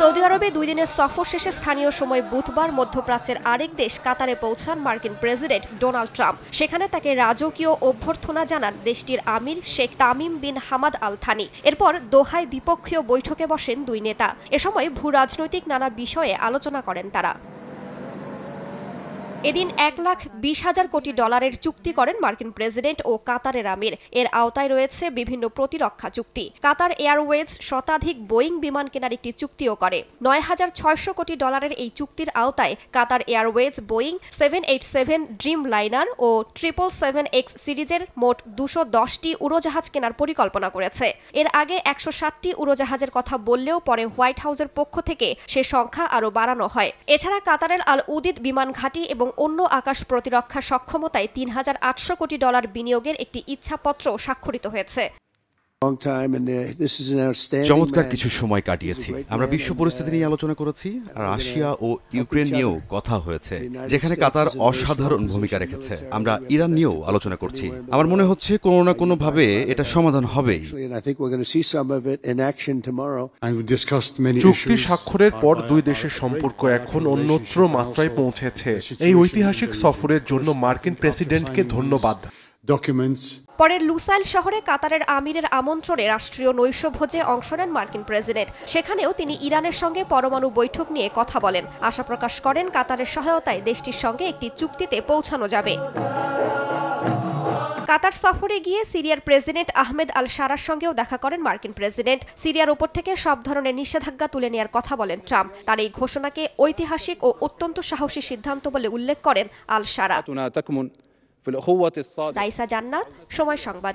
Saudi আরবে 2 দিনের সফর শেষে স্থানীয় সময় বুধবার মধ্যপ্রাচ্যের আরেক দেশ কাতারে পৌঁছান মার্কিন প্রেসিডেন্ট ডোনাল্ড ট্রাম্প। সেখানে তাকে রাজকীয় অভ্যর্থনা জানান দেশটির আমির Sheikh Tamim bin Hamad Al Thani. এরপর দোহায় দ্বিপক্ষীয় বৈঠকে বসেন দুই নেতা। এ সময় ভূরাজনৈতিক নানা বিষয়ে আলোচনা করেন তারা। এদিন $1,20,000 কোটি চুক্তি করেন মার্কিন প্রেসিডেন্ট ও কাতারের আমির। এর আওতায় রয়েছে বিভিন্ন প্রতিরক্ষা চুক্তি। কাতার এয়ারওয়েজ শতাধিক বোয়িং বিমান কেনার একটি চুক্তিও করে। $9,600 কোটি এই চুক্তির আওতায় Qatar Airways Boeing 787 dream liner ও 777X সিরিজের মোট 210টি উড়োজাহাজ কেনার পরিকল্পনা করেছে। এর আগে 160টি উড়োজাহাজের কথা বললেও পরে হোয়াইট হাউসের পক্ষ থেকে সে সংখ্যা আরও বাড়ানো হয়। এছাড়া কাতারের আল উদিদ বিমান ঘাঁটি এবং অন্য আকাশ প্রতিরক্ষা সক্ষমতায় $3,800 কোটি বিনিয়োগের একটি ইচ্ছাপত্র স্বাক্ষরিত হয়েছে। চমৎকার কিছু সময় কাটিয়েছি। আমরা বিশ্ব পরিস্থিতি নিয়ে আলোচনা করেছি, আর রাশিয়া ও ইউক্রেন নিয়েও কথা হয়েছে, যেখানে কাতার অসাধারণ ভূমিকা রেখেছে। আমরা ইরান নিয়েও আলোচনা করছি। আমার মনে হচ্ছে কোনো না কোনো ভাবে এটা সমাধান হবেই। চুক্তি স্বাক্ষরের পর দুই দেশের সম্পর্ক এখন অন্যত্র মাত্রায় পৌঁছেছে। এই ঐতিহাসিক সফরের জন্য মার্কিন প্রেসিডেন্টকে ধন্যবাদ। পরে লুসাইল শহরে কাতারের আমিরের আমন্ত্রণে রাষ্ট্রীয় নৈশভোজে অংশ নেন মার্কিন প্রেসিডেন্ট। সেখানেও তিনি ইরানের সঙ্গে পরমাণু বৈঠক নিয়ে কথা বলেন। আশা প্রকাশ করেন কাতারের সহায়তায় দেশটির সঙ্গে একটি চুক্তিতে পৌঁছানো যাবে। কাতার সফরে গিয়ে সিরিয়ার প্রেসিডেন্ট আহমেদ আল শারার সঙ্গেও দেখা করেন মার্কিন প্রেসিডেন্ট। সিরিয়ার ওপর থেকে সব ধরনের নিষেধাজ্ঞা তুলে নেওয়ার কথা বলেন ট্রাম্প। তার এই ঘোষণাকে ঐতিহাসিক ও অত্যন্ত সাহসী সিদ্ধান্ত বলে উল্লেখ করেন আল শারা। রাইসা জান্নাত, সময় সংবাদ।